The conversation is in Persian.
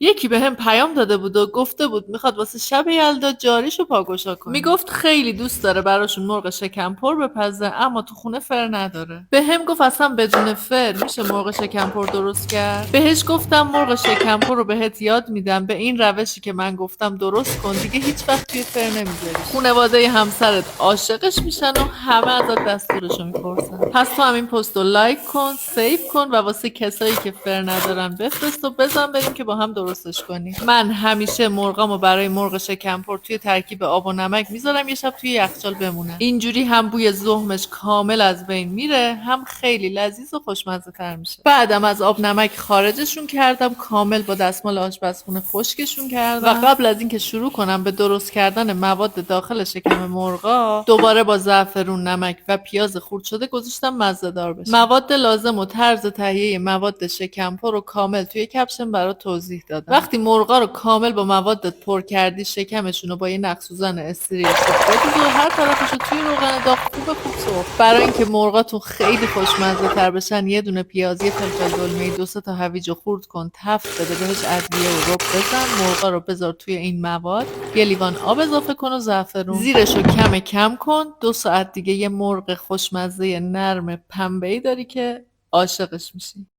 یکی بهم پیام داده بود و گفته بود میخواد واسه شب یلدا جاریشو پاگوشا کنه. میگفت خیلی دوست داره براشون مرغ شکمپر بپزه اما تو خونه فر نداره. بهم گفت اصلا بدون فر میشه مرغ شکمپر درست کرد. بهش گفتم مرغ شکمپر رو بهت یاد میدم به این روشی که من گفتم درست کن، دیگه هیچ وقت توی فر نمیذاری. خونواده همسرت عاشقش میشن و همه ازت دستورشو میپرسن. پس تو همین پست رو لایک کن، سیو کن و واسه کسایی که فر ندارن بفرست و بزن بریم که با هم درستش کنیم. من همیشه مرغامو برای مرغ شکمپر توی ترکیب آب و نمک میذارم یه شب توی یخچال بمونه. اینجوری هم بوی ذهمش کامل از بین میره، هم خیلی لذیذ و خوشمزه تر میشه. بعدم از آب نمک خارجشون کردم، کامل با دستمال آشپزخونه خشکشون کردم و قبل از اینکه شروع کنم به درست کردن مواد داخل شکم مرغا، دوباره با زعفرون، نمک و پیاز خرد شده گذاشتم مزه دار بشه. مواد لازم و طرز تهیه مواد شکمپر رو کامل توی کپشن برات توضیح دادم. وقتی مرغا رو کامل با موادت پر کردی، شکمشون رو با یه نخ سوزن استریل بریز و هر طرفش رو توی روغن داغ خوب سرخ. برای اینکه مرغاتون خیلی خوشمزه تر بشن، یه دونه پیاز، یه فلفل دلمه، دو سه تا هویج رو خرد کن، تفت بده، بهش ادویه و رب بزن. مرغا رو بذار توی این مواد، یه لیوان آب اضافه کن و زعفرون. زیرش رو کم کن. 2 ساعت دیگه یه مرغ خوشمزه نرم پنبه‌ای داری که عاشقش میشی.